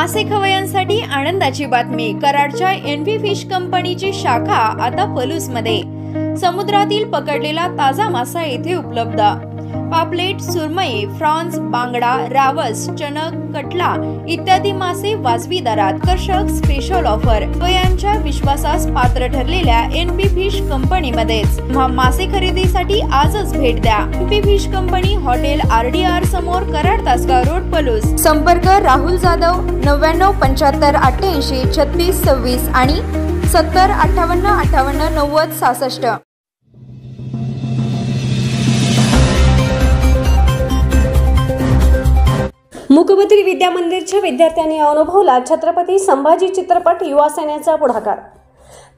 मासे खवय्यांसाठी आनंदाची बातमी। कराडच्या एनव्ही फिश कंपनीची शाखा आता पलूसमध्ये। समुद्रातील पकडलेला ताजा मासा येथे उपलब्ध। पापलेट, सुरमई, फ्रॉन्स, बांगडा, रावस, चणक, कटला इत्यादी मासे वाजवी दरात। आकर्षक स्पेशल ऑफर। खवय्यांच्या विश्वासास पात्र ठरलेल्या एनव्ही फिश कंपनीमध्येच मासे खरेदीसाठी आजच भेट द्या। Envy fish company, hotel RDR समोर, कराड तासगाव रोड, पलूस। संपर्क राहुल जाधव 99 75 88 36 26 आणि 70 58 58 90 66। मूकबधिर विद्या मंदिरच्या विद्यार्थ्यांनी अनुभवला छत्रपती संभाजी चित्रपट युवा सेनेचा पुढाकार।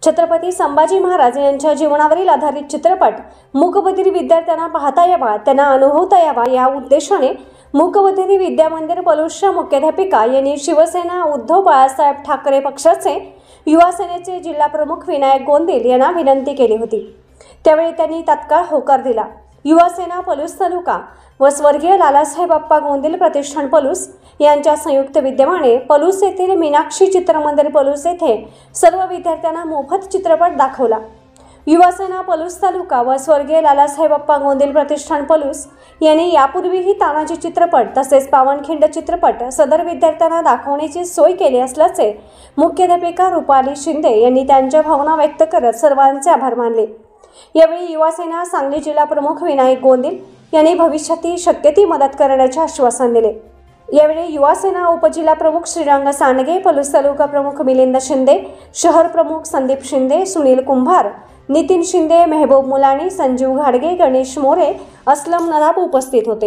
छत्रपती संभाजी महाराज यांच्या जीवनावरील आधारित चित्रपट मूकबधिर विद्यार्थ्यांना पाहता यावा, त्यांना अनुभवता यावा या उद्देशाने मूकबधिर विद्या मंदिर पलूसच्या मुख्याध्यापिका यांनी शिवसेना उद्धव बाळासाहेब ठाकरे पक्षाचे युवा सेनेचे जिल्हा प्रमुख विनायक गोंदिल यांना विनंती केली होती। त्यावेळी त्यांनी तात्काळ होकार दिला। युवा सेना पलूस तालुका व स्वर्गीय लालासाहेब अप्पा गोंदिल प्रतिष्ठान पलूस यांच्या संयुक्त विद्यमाने पलूस येथील मीनाक्षी चित्रमंदिर पलूस येथे सर्व विद्यार्थ्यांना मोफत चित्रपट दाखवला। युवा सेना पलूस तालुका व स्वर्गीय लालासाहेब अप्पा गोंदिल प्रतिष्ठान पलूस यांनी यापूर्वीही तानाजी चित्रपट तसेच पावनखिंड चित्रपट सदर विद्यार्थ्यांना दाखवण्याची सोय केली असल्याचे मुख्याध्यापिका रुपाली शिंदे यांनी त्यांच्या भावना व्यक्त करत सर्वांचे आभार मानले। यावेळी युवा सेना सांगली जिल्हा प्रमुख विनायक गोंदिल यांनी भविष्यातील शक्य ती मदत करण्याचे आश्वासन दिले। यावेळी युवा सेना उपजिल्हा प्रमुख श्रीरंग सांडगे, पलूस तालुका प्रमुख मिलिंद शिंदे, शहर प्रमुख संदीप शिंदे, सुनील कुंभार, नितीन शिंदे, मेहबूब मुलानी, संजीव घाडगे, गणेश मोरे, असलम नदाब उपस्थित होते।